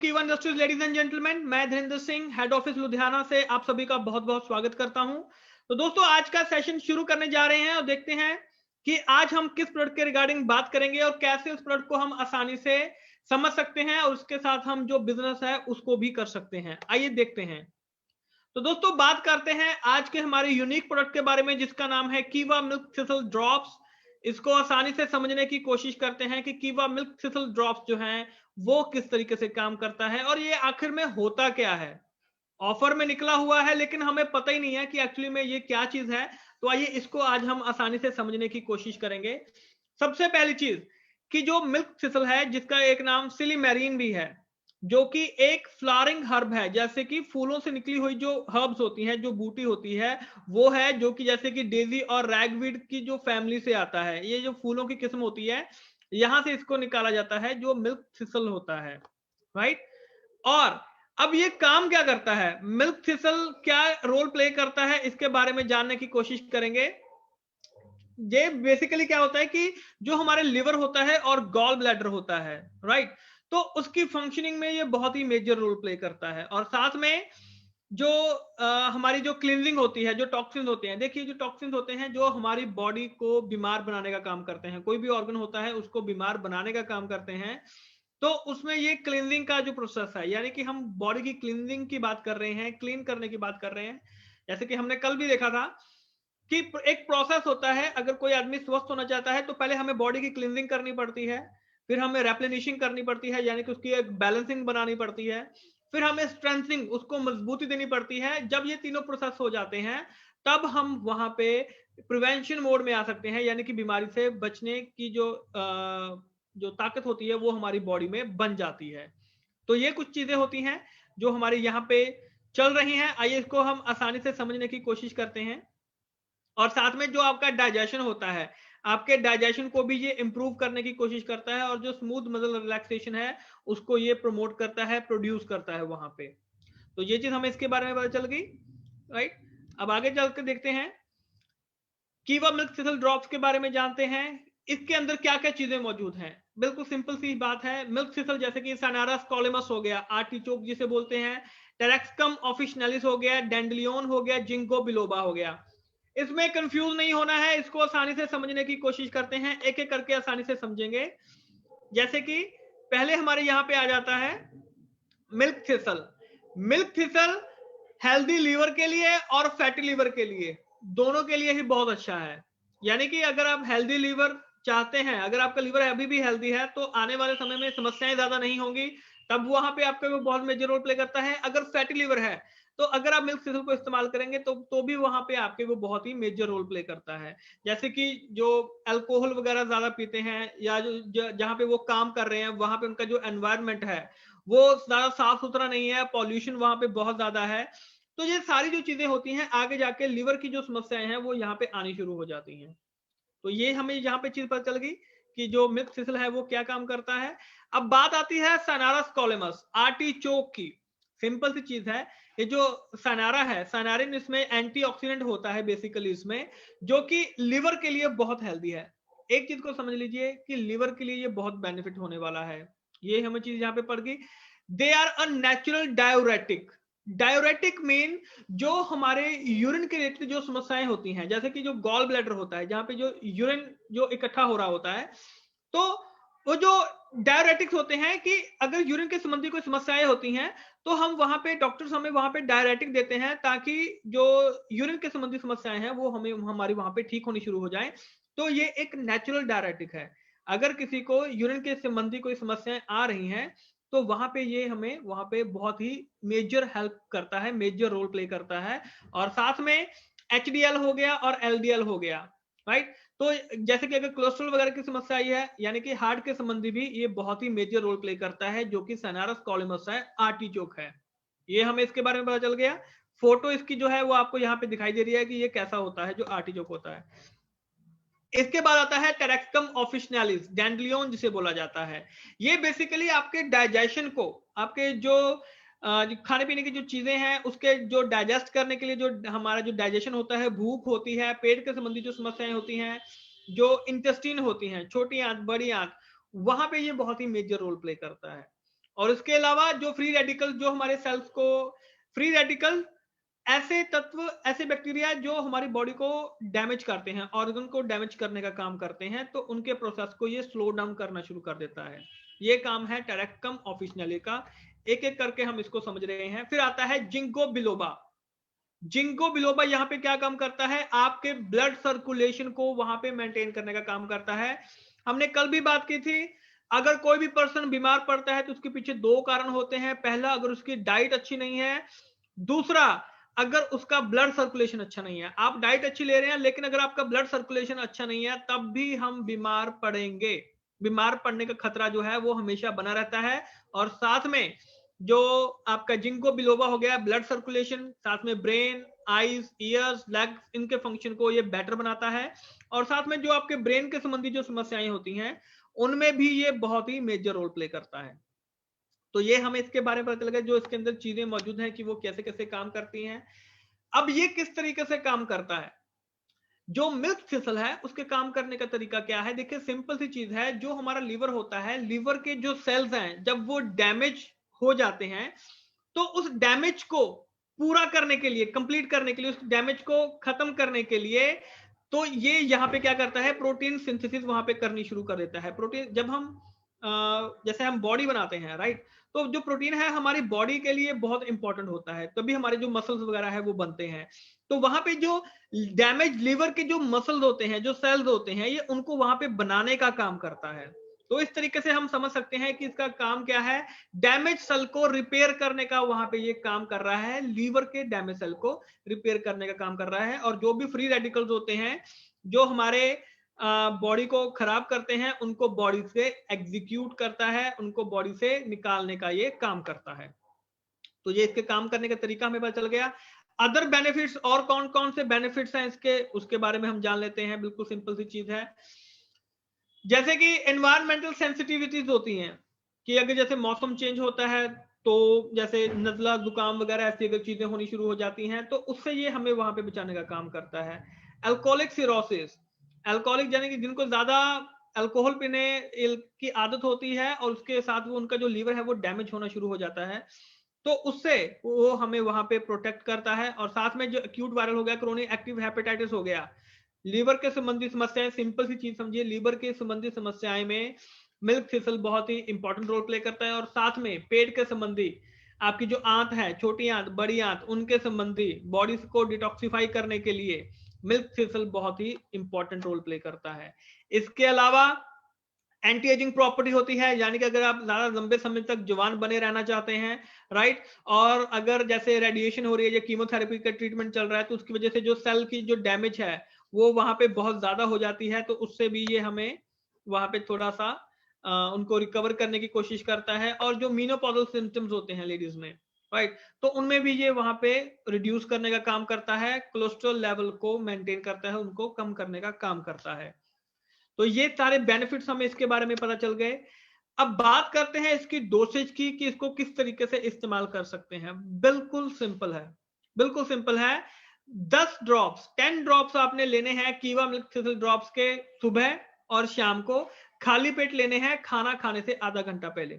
KEYone industries ladies and gentleman, मैं Dhirendra Singh head office Ludhiana से आप सभी का बहुत बहुत स्वागत करता हूं। तो दोस्तों, आज का सेशन शुरू करने जा रहे हैं और देखते हैं कि आज हम किस प्रोडक्ट के रिगार्डिंग बात करेंगे और कैसे उस प्रोडक्ट को हम आसानी से समझ सकते हैं और उसके साथ हम जो बिजनेस है उसको भी कर सकते हैं। आइए देखते हैं। तो दोस्तों, बात करते हैं आज के हमारे यूनिक प्रोडक्ट के बारे में जिसका नाम है कीवा मिल्क सिसल ड्रॉप्स। इसको आसानी से समझने की कोशिश करते हैं कि कीवा मिल्क सिसल ड्रॉप्स जो हैं वो किस तरीके से काम करता है और ये आखिर में होता क्या है। ऑफर में निकला हुआ है लेकिन हमें पता ही नहीं है कि एक्चुअली में ये क्या चीज है। तो आइए इसको आज हम आसानी से समझने की कोशिश करेंगे। सबसे पहली चीज कि जो मिल्क सिसल है जिसका एक नाम सिलीमेरीन भी है, जो कि एक फ्लावरिंग हर्ब है, जैसे कि फूलों से निकली हुई जो हर्ब्स होती हैं, जो बूटी होती है वो है, जो कि जैसे कि डेजी और रैगवीड की जो फैमिली से आता है। ये जो फूलों की किस्म होती है यहां से इसको निकाला जाता है जो मिल्क सिसल होता है, राइट। और अब ये काम क्या करता है, मिल्क थिसल क्या रोल प्ले करता है, इसके बारे में जानने की कोशिश करेंगे। ये बेसिकली क्या होता है कि जो हमारे लिवर होता है और गॉल ब्लैडर होता है, राइट, तो उसकी फंक्शनिंग में ये बहुत ही मेजर रोल प्ले करता है। और साथ में जो हमारी जो क्लींजिंग होती है, जो टॉक्सिन्स होते हैं, देखिए जो टॉक्सिन्स होते हैं जो हमारी बॉडी को बीमार बनाने का काम करते हैं, कोई भी ऑर्गन होता है उसको बीमार बनाने का काम करते हैं। तो उसमें ये क्लींजिंग का जो प्रोसेस है, यानी कि हम बॉडी की क्लींजिंग की बात कर रहे हैं, क्लीन करने की बात कर रहे हैं। जैसे कि हमने कल भी देखा था कि एक प्रोसेस होता है, अगर कोई आदमी स्वस्थ होना चाहता है तो पहले हमें बॉडी की क्लींजिंग करनी पड़ती है, फिर हमें रेप्लेनिशिंग करनी पड़ती है, यानी कि उसकी एक बैलेंसिंग बनानी पड़ती है, फिर हमें स्ट्रेंथनिंग, उसको मजबूती देनी पड़ती है। जब ये तीनों प्रोसेस हो जाते हैं तब हम वहां पे प्रिवेंशन मोड में आ सकते हैं, यानी कि बीमारी से बचने की जो ताकत होती है वो हमारी बॉडी में बन जाती है। तो ये कुछ चीजें होती हैं जो हमारे यहाँ पे चल रही हैं। आइए इसको हम आसानी से समझने की कोशिश करते हैं। और साथ में जो आपका डाइजेशन होता है, आपके डाइजेशन को भी ये इंप्रूव करने की कोशिश करता है, और जो स्मूथ मसल रिलैक्सेशन है उसको ये प्रमोट करता है, प्रोड्यूस करता है वहां पे। तो ये चीज हमें इसके बारे में पता चल गई, राइट। अब आगे चल के देखते हैं, कीवा मिल्क सिसल ड्रॉप्स के बारे में जानते हैं। इसके अंदर क्या क्या चीजें मौजूद हैं। बिल्कुल सिंपल सी बात है, मिल्क सिसल जैसे कि सनारस कॉलेमस हो गया, आर्टिचोक जिसे बोलते हैं, टेरेक्सकम ऑफिशनलिस हो गया, डेंडलियोन हो गया, जिंको बिलोबा हो गया। इसमें कंफ्यूज नहीं होना है, इसको आसानी से समझने की कोशिश करते हैं, एक एक करके आसानी से समझेंगे। जैसे कि पहले हमारे यहां पे आ जाता है milk thistle. Milk thistle healthy liver के लिए और फैटी लीवर के लिए, दोनों के लिए ही बहुत अच्छा है। यानी कि अगर आप हेल्दी लीवर चाहते हैं, अगर आपका लीवर अभी भी हेल्दी है तो आने वाले समय में समस्याएं ज्यादा नहीं होंगी, तब वहां पे आपका वो बहुत मेजर रोल प्ले करता है। अगर फैटी लीवर है तो अगर आप मिल्क सिसल को इस्तेमाल करेंगे तो भी वहां पे आपके वो बहुत ही मेजर रोल प्ले करता है। जैसे कि जो अल्कोहल वगैरह ज्यादा पीते हैं, या जहां पे वो काम कर रहे हैं वहां पे उनका जो एनवायरमेंट है वो ज्यादा साफ सुथरा नहीं है, पॉल्यूशन वहां पे बहुत ज्यादा है, तो ये सारी जो चीजें होती हैं आगे जाके लिवर की जो समस्याएं हैं वो यहाँ पे आनी शुरू हो जाती हैं। तो ये हमें यहाँ पे चीज पता चल गई कि जो मिल्क सिसल है वो क्या काम करता है। अब बात आती है सनारस कॉलेमस, आर्टिचोक की। सिंपल सी चीज है, ये जो सनारा है, सनारिन, इसमें एंटीऑक्सीडेंट होता है बेसिकली इसमें, जो कि लिवर के लिए बहुत हेल्दी है। एक चीज को समझ लीजिए कि लिवर के लिए ये बहुत बेनिफिट होने वाला है। ये हमें चीज यहाँ पे पड़ गई। They are a natural diuretic. Diuretic mean जो हमारे यूरिन के रिलेटेड जो समस्याएं होती हैं, जैसे कि जो गॉल ब्लैडर होता है जहां पे जो यूरिन जो इकट्ठा हो रहा होता है, तो वो जो डायरेटिक्स होते हैं कि अगर यूरिन के संबंधी कोई समस्याएं होती हैं तो हम वहां पे, डॉक्टर्स हमें वहां पे डायरेटिक देते हैं ताकि जो यूरिन के संबंधी समस्याएं हैं वो हमें हमारी वहां पे ठीक होनी शुरू हो जाए। तो ये एक नेचुरल डायरेटिक है। अगर किसी को यूरिन के संबंधी कोई समस्याएं आ रही हैं तो वहां पे ये हमें वहां पे बहुत ही मेजर हेल्प करता है, मेजर रोल प्ले करता है। और साथ में एचडीएल हो गया और एलडीएल हो गया, राइट। तो जैसे कि अगर कोलेस्ट्रॉल वगैरह की समस्या आई है, यानी कि हार्ट के संबंधी भी ये बहुत ही मेजर रोल प्ले करता है, जो कि सनारस कॉलिमस है, आर्टिचोक है। ये हमें इसके बारे में पता चल गया। फोटो इसकी जो है वो आपको यहाँ पे दिखाई दे रही है कि ये कैसा होता है जो आर्टिचोक होता है। इसके बाद आता है टेरेक्सकम ऑफिशनलिस, डैंडलियन जिसे बोला जाता है। ये बेसिकली आपके डाइजेशन को, आपके जो खाने पीने की जो चीजें हैं उसके जो डाइजेस्ट करने के लिए, जो हमारा जो डाइजेशन होता है, भूख होती है, पेट के संबंधी जो समस्याएं होती हैं, जो इंटेस्टीन होती हैं, छोटी आंत बड़ी आंत, वहां पे ये बहुत ही मेजर रोल प्ले करता है। और इसके अलावा जो फ्री रेडिकल, जो हमारे सेल्स को, फ्री रेडिकल ऐसे तत्व, ऐसे बैक्टीरिया जो हमारी बॉडी को डैमेज करते हैं, ऑर्गन को डैमेज करने का काम करते हैं, तो उनके प्रोसेस को ये स्लो डाउन करना शुरू कर देता है। ये काम है टेरेक्टम ऑफिशिनली का। एक एक करके हम इसको समझ रहे हैं। फिर आता है जिंको बिलोबा। जिंको बिलोबा यहाँ पे क्या काम करता है, आपके ब्लड सर्कुलेशन को वहां पे मेंटेन करने का काम करता है। हमने कल भी बात की थी, अगर कोई भी पर्सन बीमार पड़ता है तो उसके पीछे दो कारण होते हैं। पहला, अगर उसकी डाइट अच्छी नहीं है। दूसरा, अगर उसका ब्लड सर्कुलेशन अच्छा नहीं है। आप डाइट अच्छी ले रहे हैं, लेकिन अगर आपका ब्लड सर्कुलेशन अच्छा नहीं है, तब भी हम बीमार पड़ेंगे। बीमार पड़ने का खतरा जो है वो हमेशा बना रहता है। और साथ में जो आपका जिंको बिलोबा हो गया, ब्लड सर्कुलेशन, साथ में ब्रेन, आईज, ईयर्स, लेग्स, इनके फंक्शन को ये बेटर बनाता है। और साथ में जो आपके ब्रेन के संबंधी जो समस्याएं होती हैं, उनमें भी ये बहुत ही मेजर रोल प्ले करता है। तो ये हमें इसके बारे में पता लगा, जो इसके अंदर चीजें मौजूद हैं कि वो कैसे कैसे काम करती हैं। अब ये किस तरीके से काम करता है, जो मिल्क थिसल है उसके काम करने का तरीका क्या है। देखिए, सिंपल सी चीज है। जो हमारा लीवर होता है, लीवर के जो सेल्स हैं, जब वो डैमेज हो जाते हैं, तो उस डैमेज को पूरा करने के लिए, कंप्लीट करने के लिए, उस डैमेज को खत्म करने के लिए, तो ये यहाँ पे क्या करता है, प्रोटीन सिंथेसिस वहां पे करनी शुरू कर देता है। प्रोटीन, जब हम जैसे हम बॉडी बनाते हैं, राइट, तो जो प्रोटीन है हमारी बॉडी के लिए बहुत इंपॉर्टेंट होता है, तभी हमारे जो मसल्स वगैरह है वो बनते हैं। तो वहां पे जो डैमेज लीवर के जो मसल्स होते हैं, जो सेल्स होते हैं, ये उनको वहां पे बनाने का काम करता है। तो इस तरीके से हम समझ सकते हैं कि इसका काम क्या है, डैमेज सेल को रिपेयर करने का वहां पे ये काम कर रहा है। लीवर के डैमेज सेल को रिपेयर करने का काम कर रहा है। और जो भी फ्री रेडिकल्स होते हैं जो हमारे बॉडी को खराब करते हैं, उनको बॉडी से एग्जीक्यूट करता है, उनको बॉडी से निकालने का ये काम करता है। तो ये इसके काम करने का तरीका हमें पता चल गया। अदर बेनिफिट्स, और कौन कौन से बेनिफिट्स हैं इसके, उसके बारे में हम जान लेते हैं। बिल्कुल सिंपल सी चीज है, जैसे कि एनवायरमेंटल सेंसिटिविटीज होती हैं, कि अगर जैसे मौसम चेंज होता है, तो जैसे नजला, जुकाम वगैरह ऐसी अगर चीजें होनी शुरू हो जाती हैं, तो उससे ये हमें वहां पे बचाने का काम करता है। अल्कोहलिक सिरोसिस, अल्कोहलिक यानी कि जिनको ज्यादा अल्कोहल पीने की आदत होती है, और उसके साथ वो उनका जो लीवर है वो डैमेज होना शुरू हो जाता है, तो उससे वो हमें वहां पे प्रोटेक्ट करता है। और साथ में जो एक्यूट वायरल हो गया, क्रोनिक एक्टिव हेपेटाइटिस हो गया, लीवर के संबंधी समस्याएं, सिंपल सी चीज समझिए, लीवर के संबंधी समस्याएं में मिल्क थिसल बहुत ही इंपॉर्टेंट रोल प्ले करता है। और साथ में पेट के संबंधी, आपकी जो आंत है, छोटी आंत, बड़ी आंत, उनके संबंधी बॉडी को डिटॉक्सिफाई करने के लिए मिल्क थिसल बहुत ही इंपॉर्टेंट रोल प्ले करता है। इसके अलावा एंटी एजिंग प्रॉपर्टी होती है, यानी कि अगर आप ज्यादा लंबे समय तक जवान बने रहना चाहते हैं, राइट, और अगर जैसे रेडिएशन हो रही है या कीमोथेरेपी का ट्रीटमेंट चल रहा है, तो उसकी वजह से जो सेल की जो डैमेज है वो वहां पे बहुत ज्यादा हो जाती है, तो उससे भी ये हमें वहां पे थोड़ा सा उनको रिकवर करने की कोशिश करता है। और जो मीनोपॉजल सिम्टम्स होते हैं लेडीज में, राइट, तो उनमें भी ये वहां पे रिड्यूस करने का काम करता है, कोलेस्ट्रॉल लेवल को मेंटेन करता है, उनको कम करने का काम करता है। तो ये सारे बेनिफिट्स हमें इसके बारे में पता चल गए। अब बात करते हैं इसकी डोसेज की, कि इसको किस तरीके से इस्तेमाल कर सकते हैं। बिल्कुल सिंपल है, बिल्कुल सिंपल है। 10 ड्रॉप्स, 10 ड्रॉप्स आपने लेने हैं कीवा मिल्क थिसल ड्रॉप्स के, सुबह और शाम को खाली पेट लेने हैं, खाना खाने से आधा घंटा पहले।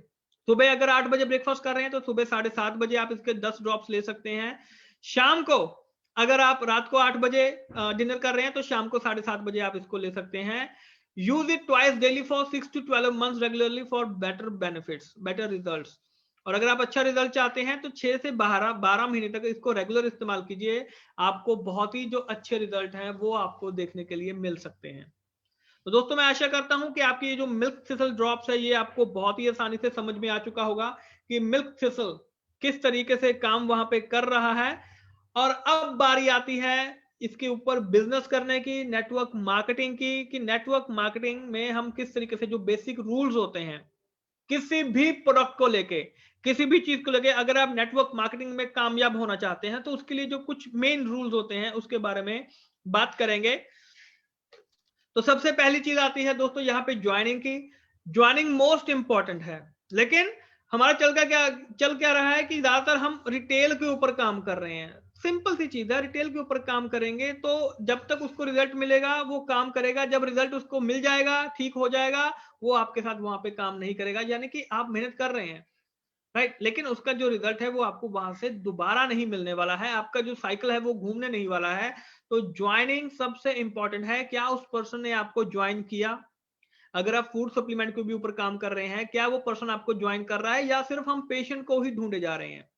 सुबह अगर 8 बजे ब्रेकफास्ट कर रहे हैं, तो सुबह 7:30 बजे आप इसके 10 ड्रॉप्स ले सकते हैं। शाम को, अगर आप रात को 8 बजे डिनर कर रहे हैं, तो शाम को 7:30 बजे आप इसको ले सकते हैं। Use it twice daily for 6 to 12 months regularly for better benefits, better results. और अगर आप अच्छा रिजल्ट चाहते हैं, तो 6 से 12 महीने तक इसको रेगुलर इस्तेमाल कीजिए। आपको बहुत ही जो अच्छे रिजल्ट हैं वो आपको देखने के लिए मिल सकते हैं। तो दोस्तों, मैं आशा करता हूं कि आपकी ये जो मिल्क थिसल ड्रॉप्स है, ये आपको बहुत ही आसानी से समझ में आ चुका होगा कि मिल्क थिसल किस तरीके से काम वहां पे कर रहा है। और अब बारी आती है इसके ऊपर बिजनेस करने की, नेटवर्क मार्केटिंग की, कि नेटवर्क मार्केटिंग में हम किस तरीके से, जो बेसिक रूल्स होते हैं किसी भी प्रोडक्ट को लेके, किसी भी चीज को लेके, अगर आप नेटवर्क मार्केटिंग में कामयाब होना चाहते हैं, तो उसके लिए जो कुछ मेन रूल्स होते हैं उसके बारे में बात करेंगे। तो सबसे पहली चीज आती है दोस्तों यहाँ पे ज्वाइनिंग की। ज्वाइनिंग मोस्ट इंपॉर्टेंट है, लेकिन हमारा चल क्या रहा है कि ज्यादातर हम रिटेल के ऊपर काम कर रहे हैं। सिंपल सी चीज है, रिटेल के ऊपर काम करेंगे तो जब तक उसको रिजल्ट मिलेगा वो काम करेगा, जब रिजल्ट उसको मिल जाएगा, ठीक हो जाएगा, वो आपके साथ वहां पे काम नहीं करेगा। यानी कि आप मेहनत कर रहे हैं, राइट, लेकिन उसका जो रिजल्ट है वो आपको वहां से दोबारा नहीं मिलने वाला है, आपका जो साइकिल है वो घूमने नहीं वाला है। तो ज्वाइनिंग सबसे इंपॉर्टेंट है। क्या उस पर्सन ने आपको ज्वाइन किया? अगर आप फूड सप्लीमेंट के भी ऊपर काम कर रहे हैं, क्या वो पर्सन आपको ज्वाइन कर रहा है या सिर्फ हम पेशेंट को ही ढूंढे जा रहे हैं?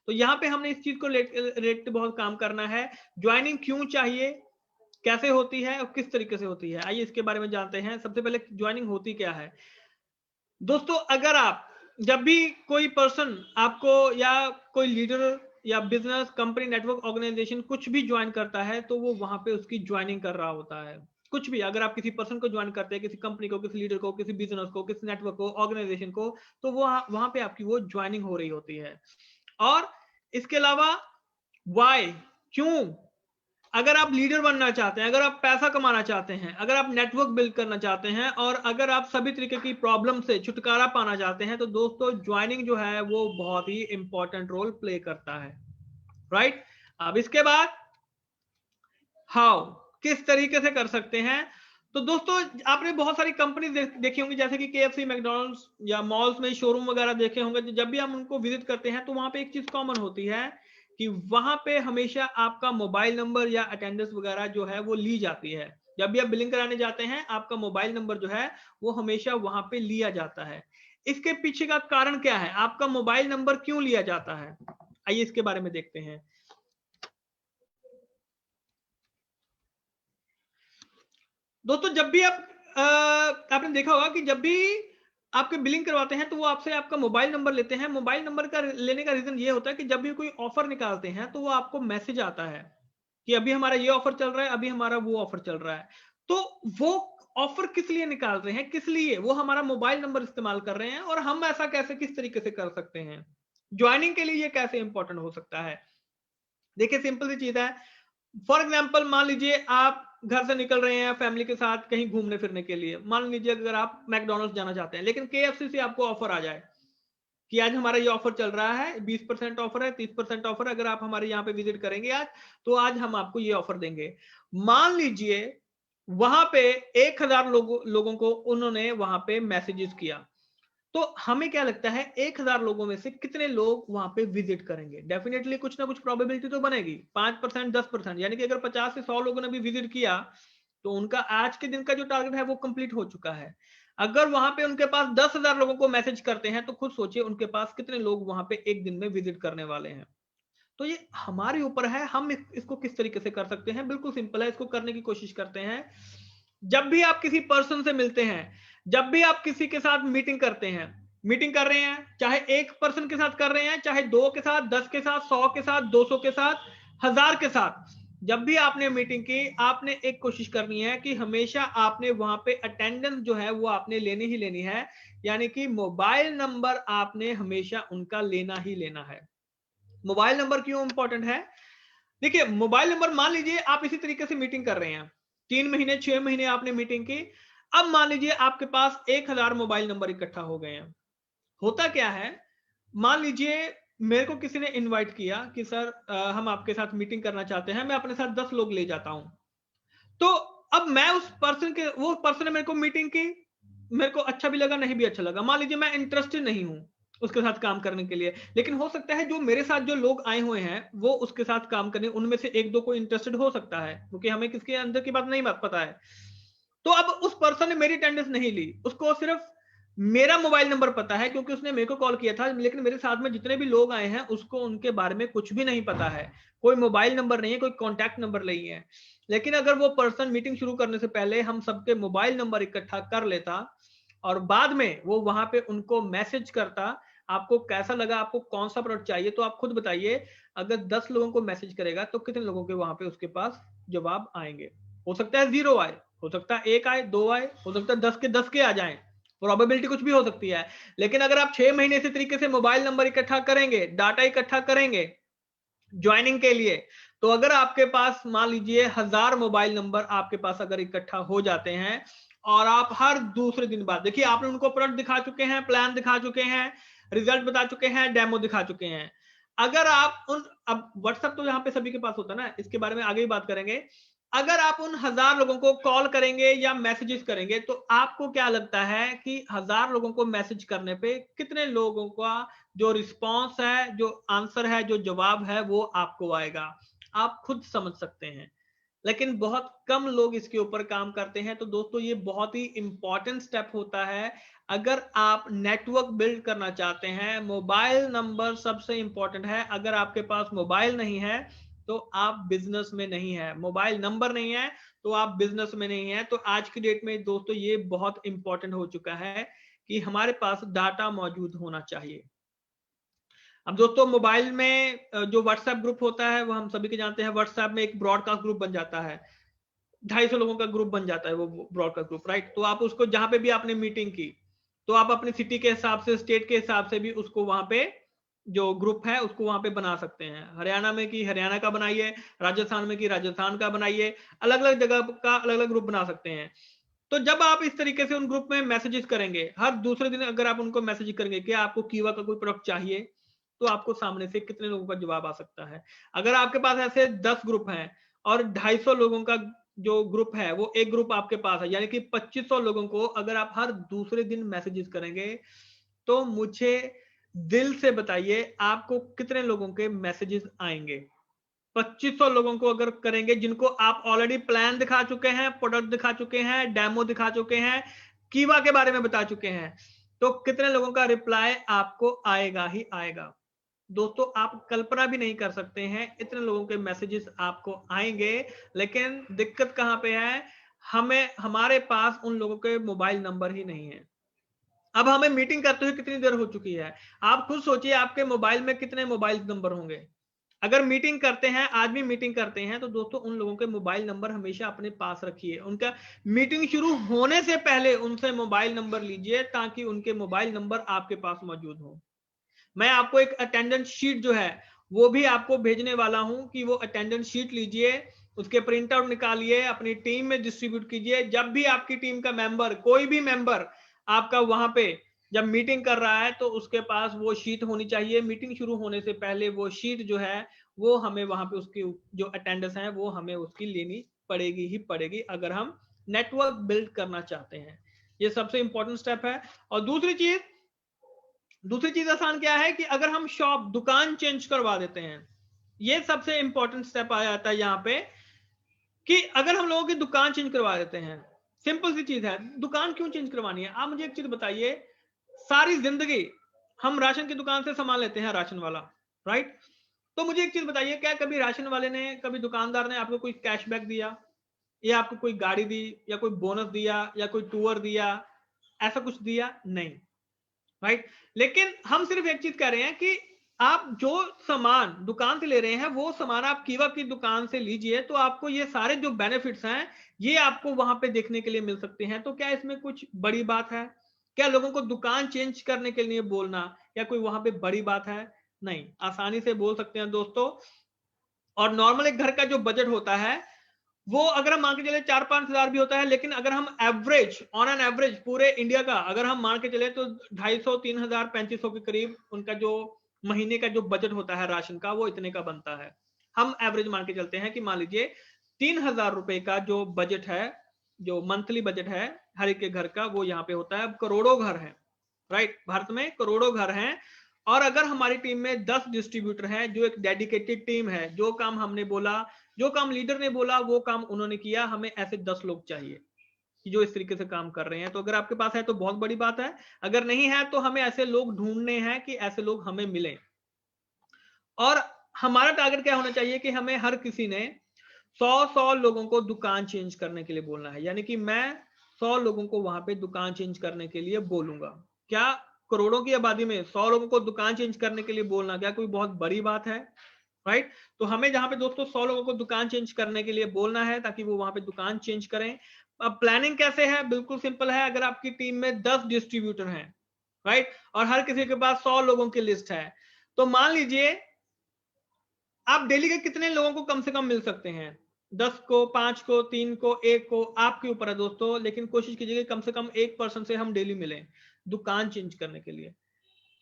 तो यहाँ पे हमने इस चीज को रेट बहुत काम करना है। ज्वाइनिंग क्यों चाहिए, कैसे होती है और किस तरीके से होती है, आइए इसके बारे में जानते हैं। सबसे पहले ज्वाइनिंग होती क्या है दोस्तों? अगर आप जब भी कोई पर्सन आपको या कोई लीडर या बिजनेस कंपनी नेटवर्क ऑर्गेनाइजेशन कुछ भी ज्वाइन करता है तो वो वहां पे उसकी ज्वाइनिंग कर रहा होता है। कुछ भी अगर आप किसी पर्सन को ज्वाइन करते हैं, किसी कंपनी को, किसी लीडर को, किसी बिजनेस को, किसी नेटवर्क को, ऑर्गेनाइजेशन को, तो वो वहां पे आपकी वो ज्वाइनिंग हो रही होती है। और इसके अलावा वाई, क्यों? अगर आप लीडर बनना चाहते हैं, अगर आप पैसा कमाना चाहते हैं, अगर आप नेटवर्क बिल्ड करना चाहते हैं और अगर आप सभी तरीके की प्रॉब्लम से छुटकारा पाना चाहते हैं, तो दोस्तों ज्वाइनिंग जो है वो बहुत ही इंपॉर्टेंट रोल प्ले करता है। राइट, अब इसके बाद हाउ, किस तरीके से कर सकते हैं? तो दोस्तों आपने बहुत सारी कंपनी देखी होंगी, जैसे कि KFC, मैकडॉनल्ड्स या मॉल्स में शोरूम वगैरह देखे होंगे। जब भी हम उनको विजिट करते हैं तो वहां पे एक चीज कॉमन होती है कि वहां पे हमेशा आपका मोबाइल नंबर या अटेंडेंस वगैरह जो है वो ली जाती है। जब भी आप बिलिंग कराने जाते हैं आपका मोबाइल नंबर जो है वो हमेशा वहां पे लिया जाता है। इसके पीछे का कारण क्या है, आपका मोबाइल नंबर क्यों लिया जाता है? आइए इसके बारे में देखते हैं। दोस्तों जब भी आप आपने देखा होगा कि जब भी आपके बिलिंग करवाते हैं तो वो आपसे आपका मोबाइल नंबर लेते हैं। मोबाइल नंबर का लेने का रीजन ये होता है कि जब भी कोई ऑफर निकालते हैं तो वो आपको मैसेज आता है कि अभी हमारा ये ऑफर चल रहा है, अभी हमारा वो ऑफर चल रहा है। तो वो ऑफर किस लिए निकाल रहे हैं, किस लिए? वो हमारा मोबाइल नंबर इस्तेमाल कर रहे हैं। और हम ऐसा कैसे, किस तरीके से कर सकते हैं? ज्वाइनिंग के लिए ये कैसे इंपॉर्टेंट हो सकता है? देखिए सिंपल सी चीज है। फॉर एग्जाम्पल मान लीजिए आप घर से निकल रहे हैं फैमिली के साथ कहीं घूमने फिरने के लिए। मान लीजिए अगर आप मैकडोनल्ड्स जाना चाहते हैं, लेकिन KFC से आपको ऑफर आ जाए कि आज हमारा ये ऑफर चल रहा है, 20% ऑफर है, 30% ऑफर है, अगर आप हमारे यहाँ पे विजिट करेंगे आज तो आज हम आपको ये ऑफर देंगे। मान लीजिए वहां पे 1000 लोगों को उन्होंने वहां पे मैसेजेस किया, तो हमें क्या लगता है 1000 लोगों में से कितने लोग वहां पे विजिट करेंगे? डेफिनेटली कुछ ना कुछ प्रोबेबिलिटी तो बनेगी, 5%, 10%, यानी कि अगर 50 से 100 लोगों ने भी विजिट किया तो उनका आज के दिन का जो टारगेट है वो कंप्लीट हो चुका है। अगर वहां पे उनके पास 10,000 लोगों को मैसेज करते हैं तो खुद सोचिए उनके पास कितने लोग वहां पे एक दिन में विजिट करने वाले हैं। तो ये हमारे ऊपर है, हम इसको किस तरीके से कर सकते हैं। बिल्कुल सिंपल है, इसको करने की कोशिश करते हैं। जब भी आप किसी पर्सन से मिलते हैं, जब भी आप किसी के साथ मीटिंग करते हैं, मीटिंग कर रहे हैं, चाहे एक पर्सन के साथ कर रहे हैं, चाहे 2 के साथ, 10 के साथ, 100 के साथ, 200 के साथ, 1000 के साथ, जब भी आपने मीटिंग की आपने एक कोशिश करनी है कि हमेशा आपने वहां पे अटेंडेंस जो है वो आपने लेनी ही लेनी है। यानी कि मोबाइल नंबर आपने हमेशा उनका लेना ही लेना है। मोबाइल नंबर क्यों इंपॉर्टेंट है? देखिए मोबाइल नंबर, मान लीजिए आप इसी तरीके से मीटिंग कर रहे हैं, 3 महीने 6 महीने आपने मीटिंग की। अब मान लीजिए आपके पास 1000 मोबाइल नंबर इकट्ठा हो गए हैं। होता क्या है, मान लीजिए मेरे को किसी ने इनवाइट किया कि सर हम आपके साथ मीटिंग करना चाहते हैं, मैं अपने साथ 10 लोग ले जाता हूं। तो अब मैं उस पर्सन के, वो पर्सन ने मेरे को मीटिंग की, मेरे को अच्छा भी लगा नहीं भी अच्छा लगा, मान लीजिए मैं इंटरेस्टेड नहीं हूं उसके साथ काम करने के लिए, लेकिन हो सकता है जो मेरे साथ जो लोग आए हुए हैं वो उसके साथ काम करने, उनमें से एक दो को इंटरेस्टेड हो सकता है, क्योंकि हमें किसके अंदर की बात नहीं पता है। तो अब उस पर्सन ने मेरी अटेंडेंस नहीं ली, उसको सिर्फ मेरा मोबाइल नंबर पता है क्योंकि उसने मेरे को कॉल किया था, लेकिन मेरे साथ में जितने भी लोग आए हैं उसको उनके बारे में कुछ भी नहीं पता है, कोई मोबाइल नंबर नहीं है, कोई कॉन्टैक्ट नंबर नहीं है। लेकिन अगर वो पर्सन मीटिंग शुरू करने से पहले हम सबके मोबाइल नंबर इकट्ठा कर लेता और बाद में वो वहां पे उनको मैसेज करता, आपको कैसा लगा, आपको कौन सा प्रोडक्ट चाहिए, तो आप खुद बताइए। अगर 10 लोगों को मैसेज करेगा तो कितने लोगों के वहां पे उसके पास जवाब आएंगे? हो सकता है 0 आए, हो सकता है 1 आए, 2 आए, हो सकता है 10 के 10 के आ जाएं, प्रोबेबिलिटी कुछ भी हो सकती है। लेकिन अगर आप 6 महीने इसी तरीके से मोबाइल नंबर इकट्ठा करेंगे, डाटा इकट्ठा करेंगे ज्वाइनिंग के लिए, तो अगर आपके पास मान लीजिए 1000 मोबाइल नंबर आपके पास अगर इकट्ठा हो जाते हैं और आप हर दूसरे दिन बाद, देखिए आपने उनको प्रोडक्ट दिखा चुके हैं, प्लान दिखा चुके हैं, रिजल्ट बता चुके हैं, डेमो दिखा चुके हैं। अगर आप उन, अब व्हाट्सएप तो यहाँ पे सभी के पास होता है ना, इसके बारे में आगे ही बात करेंगे। अगर आप उन 1000 लोगों को कॉल करेंगे या मैसेजेस करेंगे तो आपको क्या लगता है कि 1000 लोगों को मैसेज करने पे कितने लोगों का जो रिस्पांस है, जो आंसर है, जो जवाब है वो आपको आएगा? आप खुद समझ सकते हैं। लेकिन बहुत कम लोग इसके ऊपर काम करते हैं। तो दोस्तों ये बहुत ही इंपॉर्टेंट स्टेप होता है। अगर आप नेटवर्क बिल्ड करना चाहते हैं, मोबाइल नंबर सबसे इंपॉर्टेंट है। अगर आपके पास मोबाइल नहीं है तो आप बिजनेस में नहीं है। मोबाइल नंबर नहीं है तो आप बिजनेस में नहीं है। तो आज की डेट में दोस्तों ये बहुत इंपॉर्टेंट हो चुका है कि हमारे पास डाटा मौजूद होना चाहिए। अब दोस्तों मोबाइल में जो व्हाट्सएप ग्रुप होता है वो हम सभी के जानते हैं। व्हाट्सएप में एक ब्रॉडकास्ट ग्रुप बन जाता है, 250 लोगों का ग्रुप बन जाता है वो ब्रॉडकास्ट ग्रुप, राइट। तो आप उसको जहां पे भी आपने मीटिंग की तो आप अपनी सिटी के हिसाब से, स्टेट के हिसाब से भी उसको वहां पे जो ग्रुप है उसको वहां पे बना सकते हैं। हरियाणा में की हरियाणा का बनाइए, राजस्थान में की राजस्थान का बनाइए, अलग अलग जगह का अलग अलग ग्रुप बना सकते हैं। तो जब आप इस तरीके से उन ग्रुप में मैसेजेस करेंगे, हर दूसरे दिन अगर आप उनको मैसेज करेंगे कि आपको कीवा का कोई प्रोडक्ट चाहिए, तो आपको सामने से कितने लोगों का जवाब आ सकता है। अगर आपके पास ऐसे 10 ग्रुप हैं और 250 लोगों का जो ग्रुप है वो एक ग्रुप आपके पास है, यानी कि 2500 लोगों को अगर आप हर दूसरे दिन मैसेजेस करेंगे, तो मुझे दिल से बताइए आपको कितने लोगों के मैसेजेस आएंगे। 2500 लोगों को अगर करेंगे जिनको आप ऑलरेडी प्लान दिखा चुके हैं, प्रोडक्ट दिखा चुके हैं, डेमो दिखा चुके हैं, कीवा के बारे में बता चुके हैं, तो कितने लोगों का रिप्लाई आपको आएगा ही आएगा। दोस्तों आप कल्पना भी नहीं कर सकते हैं इतने लोगों के मैसेजेस आपको आएंगे। लेकिन दिक्कत कहां पे है, हमारे पास उन लोगों के मोबाइल नंबर ही नहीं है। अब हमें मीटिंग करते हुए कितनी देर हो चुकी है, आप खुद सोचिए आपके मोबाइल में कितने मोबाइल नंबर होंगे। अगर मीटिंग करते हैं, आज भी मीटिंग करते हैं, तो दोस्तों उन लोगों के मोबाइल नंबर हमेशा अपने पास रखिए। उनका मीटिंग शुरू होने से पहले उनसे मोबाइल नंबर लीजिए ताकि उनके मोबाइल नंबर आपके पास मौजूद हो। मैं आपको एक अटेंडेंस शीट जो है वो भी आपको भेजने वाला हूं कि वो अटेंडेंस शीट लीजिए, उसके प्रिंट आउट निकालिए, अपनी टीम में डिस्ट्रीब्यूट कीजिए। जब भी आपकी टीम का मेंबर, कोई भी मेंबर आपका वहां पे जब मीटिंग कर रहा है तो उसके पास वो शीट होनी चाहिए। मीटिंग शुरू होने से पहले वो शीट जो है वो हमें वहां पे उसकी जो अटेंडेंस है वो हमें उसकी लेनी पड़ेगी ही पड़ेगी, अगर हम नेटवर्क बिल्ड करना चाहते हैं। ये सबसे इंपॉर्टेंट स्टेप है। और दूसरी चीज आसान क्या है कि अगर हम शॉप, दुकान चेंज करवा देते हैं, ये सबसे इंपॉर्टेंट स्टेप आ जाता है यहाँ पे कि अगर हम लोगों की दुकान चेंज करवा देते हैं, सिंपल सी चीज है, दुकान क्यों चेंज करवानी है? आप मुझे एक चीज बताइए, सारी जिंदगी हम राशन की दुकान से सामान लेते हैं, राशन वाला, राइट। तो मुझे एक चीज बताइए, क्या कभी राशन वाले ने, कभी दुकानदार ने आपको कोई कैशबैक दिया, या आपको कोई गाड़ी दी, या कोई बोनस दिया, या कोई टूर दिया? ऐसा कुछ दिया नहीं, राइट। लेकिन हम सिर्फ एक चीज कह रहे हैं कि आप जो सामान दुकान से ले रहे हैं वो सामान आप कीवा की दुकान से लीजिए, तो आपको ये सारे जो बेनिफिट्स हैं ये आपको वहां पे देखने के लिए मिल सकते हैं। तो क्या इसमें कुछ बड़ी बात है? क्या लोगों को दुकान चेंज करने के लिए बोलना या कोई वहां पे बड़ी बात है? नहीं, आसानी से बोल सकते हैं दोस्तों। और नॉर्मल एक घर का जो बजट होता है वो अगर हम मान के चले 4-5 हजार भी होता है, लेकिन अगर हम एवरेज, ऑन एन एवरेज पूरे इंडिया का अगर हम मान के चले तो 250-3,000 3500 के करीब उनका जो महीने का जो बजट होता है राशन का वो इतने का बनता है। हम एवरेज मान के चलते हैं कि मान लीजिए 3,000 रुपए का जो बजट है, जो मंथली बजट है हर एक के घर का, वो यहाँ पे होता है। अब करोड़ों घर हैं, राइट, भारत में करोड़ों घर हैं। और अगर हमारी टीम में 10 डिस्ट्रीब्यूटर हैं, जो एक डेडिकेटेड टीम है, जो काम हमने बोला, जो काम लीडर ने बोला वो काम उन्होंने किया, हमें ऐसे 10 लोग चाहिए कि जो इस तरीके से काम कर रहे हैं। तो अगर आपके पास है तो बहुत बड़ी बात है, अगर नहीं है तो हमें ऐसे लोग ढूंढने हैं कि ऐसे लोग हमें मिले। और हमारा टारगेट क्या होना चाहिए कि हमें हर किसी ने 100 लोगों को दुकान चेंज करने के लिए बोलना है। यानी कि मैं 100 लोगों को वहां पे दुकान चेंज करने के लिए बोलूंगा। क्या करोड़ों की आबादी में 100 लोगों को दुकान चेंज करने के लिए बोलना क्या कोई बहुत बड़ी बात है? राइट। तो हमें जहां पे दोस्तों 100 लोगों को दुकान चेंज करने के लिए बोलना है ताकि वो वहां पे दुकान चेंज करें। अब प्लानिंग कैसे है? बिल्कुल सिंपल है। अगर आपकी टीम में 10 डिस्ट्रीब्यूटर हैं, राइट, और हर किसी के पास 100 लोगों की लिस्ट है, तो मान लीजिए आप डेली के कितने लोगों को कम से कम मिल सकते हैं? 10 को, 5 को, 3 को, 1 को, आपके ऊपर है दोस्तों। लेकिन कोशिश कीजिए कम से कम एक पर्सन से हम डेली मिलें दुकान चेंज करने के लिए।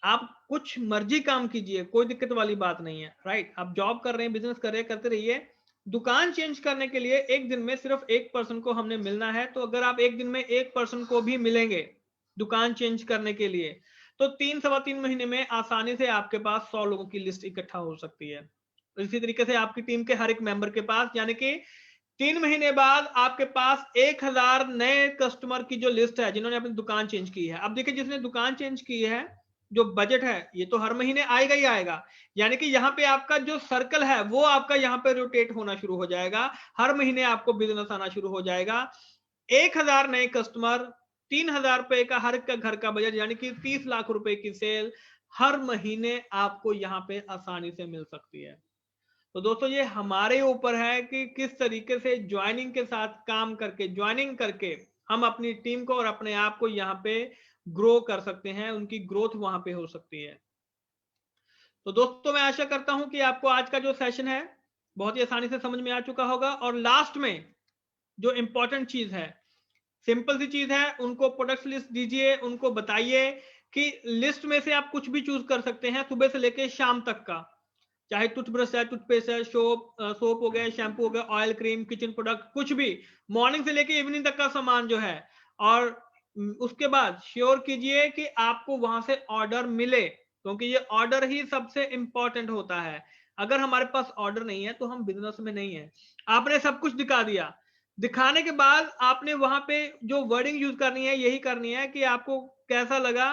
आप कुछ मर्जी काम कीजिए, कोई दिक्कत वाली बात नहीं है, राइट। आप जॉब कर रहे हैं, बिजनेस कर रहे हैं, करते रहिए। दुकान चेंज करने के लिए एक दिन में सिर्फ एक पर्सन को हमने मिलना है। तो अगर आप एक दिन में एक पर्सन को भी मिलेंगे दुकान चेंज करने के लिए, तो 3-3.25 महीने में आसानी से आपके पास 100 लोगों की लिस्ट इकट्ठा हो सकती है। इसी तरीके से आपकी टीम के हर एक मेंबर के पास, यानी कि 3 महीने बाद आपके पास 1000 नए कस्टमर की जो लिस्ट है जिन्होंने अपनी दुकान चेंज की है। अब देखिए, जिसने दुकान चेंज की है, जो बजट है ये तो हर महीने आएगा ही आएगा, यानी कि यहाँ पे आपका जो सर्कल है वो आपका यहाँ पे रोटेट होना शुरू हो जाएगा। हर महीने आपको बिजनेस आना शुरू हो जाएगा। 1000 नए कस्टमर, 3000 रुपए का हर का घर का बजट, यानी कि 30 लाख रुपए की सेल हर महीने आपको यहाँ पे आसानी से मिल सकती है। तो दोस्तों, ये हमारे ऊपर है कि किस तरीके से ज्वाइनिंग के साथ काम करके, ज्वाइनिंग करके हम अपनी टीम को और अपने आप को यहाँ पे ग्रो कर सकते हैं, उनकी ग्रोथ वहां पे हो सकती है। तो दोस्तों, मैं आशा करता हूं कि आपको आज का जो सेशन है बहुत ही आसानी से समझ में आ चुका होगा। और लास्ट में जो इंपॉर्टेंट चीज है, सिंपल सी चीज है, उनको प्रोडक्ट लिस्ट दीजिए, उनको बताइए कि लिस्ट में से आप कुछ भी चूज कर सकते हैं सुबह से लेके शाम तक का, चाहे टूथब्रश है, टूथपेस्ट है, सोप हो गया, शैम्पू हो गया, ऑयल, क्रीम, किचन प्रोडक्ट, कुछ भी, मॉर्निंग से लेके इवनिंग तक का सामान जो है। और उसके बाद श्योर कीजिए कि आपको वहां से ऑर्डर मिले, क्योंकि ये ऑर्डर ही सबसे इंपॉर्टेंट होता है। अगर हमारे पास ऑर्डर नहीं है तो हम बिजनेस में नहीं है। आपने सब कुछ दिखा दिया, दिखाने के बाद आपने वहां पे जो वर्डिंग यूज करनी है यही करनी है कि आपको कैसा लगा।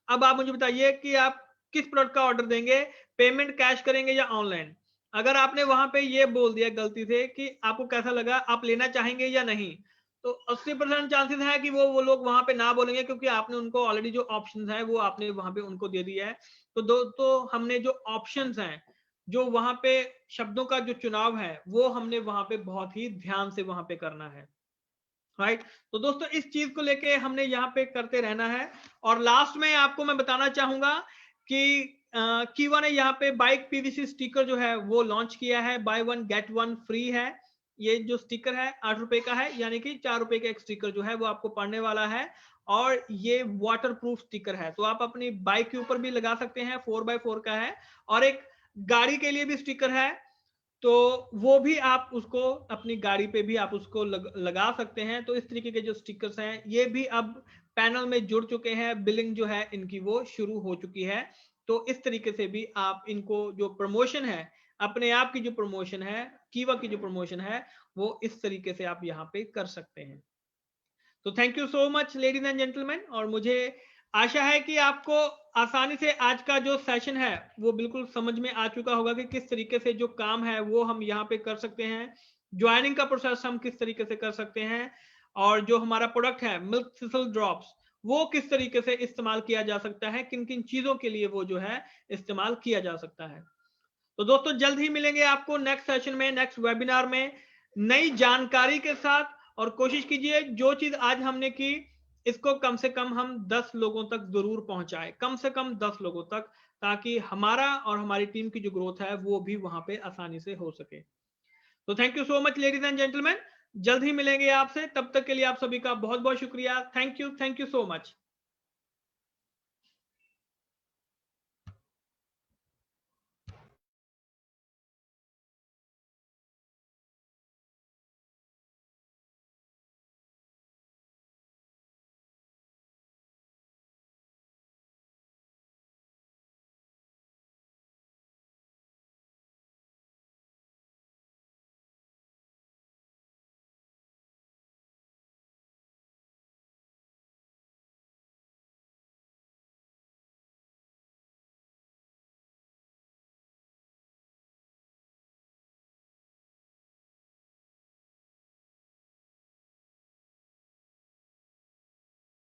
अब आप मुझे बताइए कि आप किस प्रोडक्ट का ऑर्डर देंगे, पेमेंट कैश करेंगे या ऑनलाइन। अगर आपने वहां पे ये बोल दिया गलती से कि आपको कैसा लगा, आप लेना चाहेंगे या नहीं, तो 80% चांसेस है कि वो लोग वहां पे ना बोलेंगे, क्योंकि आपने उनको ऑलरेडी जो ऑप्शंस है वो आपने वहां पे उनको दे दिया है। तो दोस्तों, हमने जो ऑप्शंस हैं, जो वहां पे शब्दों का जो चुनाव है, वो हमने वहां पे बहुत ही ध्यान से वहां पे करना है। राइट। तो दोस्तों, इस चीज को लेके हमने यहाँ पे करते रहना है। और लास्ट में आपको मैं बताना चाहूंगा कि कीवा ने यहाँ पे बाइक पीवीसी स्टिकर जो है वो लॉन्च किया है, by one get one free है। ये जो स्टिकर है 8 रुपए का है, यानी कि 4 रुपए का एक स्टिकर जो है वो आपको पड़ने वाला है। और ये वाटर प्रूफ स्टिकर है, तो आप अपनी बाइक के ऊपर भी लगा सकते हैं, 4x4 का है। और एक गाड़ी के लिए भी स्टिकर है, तो वो भी आप उसको अपनी गाड़ी पे भी आप उसको लगा सकते हैं। तो इस तरीके के जो स्टिकर्स हैं ये भी अब पैनल में जुड़ चुके हैं, बिलिंग जो है इनकी वो शुरू हो चुकी है। तो इस तरीके से भी आप इनको, जो प्रमोशन है, अपने आप की जो प्रमोशन है, कीवा की जो प्रमोशन है, वो इस तरीके से आप यहाँ पे कर सकते हैं। तो thank you so much ladies and gentleman. और मुझे आशा है कि आपको आसानी से आज का जो सेशन है वो बिल्कुल समझ में आ चुका होगा कि किस तरीके से जो काम है वो हम यहाँ पे कर सकते हैं, ज्वाइनिंग का प्रोसेस हम किस तरीके से कर सकते हैं, और जो हमारा प्रोडक्ट है मिल्क सिसल ड्रॉप्स, वो किस तरीके से इस्तेमाल किया जा सकता है, किन किन चीजों के लिए वो जो है इस्तेमाल किया जा सकता है। तो दोस्तों, जल्द ही मिलेंगे आपको नेक्स्ट सेशन में, नेक्स्ट वेबिनार में, नई जानकारी के साथ। और कोशिश कीजिए जो चीज आज हमने की इसको कम से कम हम 10 लोगों तक जरूर पहुंचाएं, कम से कम 10 लोगों तक, ताकि हमारा और हमारी टीम की जो ग्रोथ है वो भी वहां पे आसानी से हो सके। तो thank you so much ladies and gentleman, जल्द ही मिलेंगे आपसे, तब तक के लिए आप सभी का बहुत बहुत शुक्रिया। Thank you so much.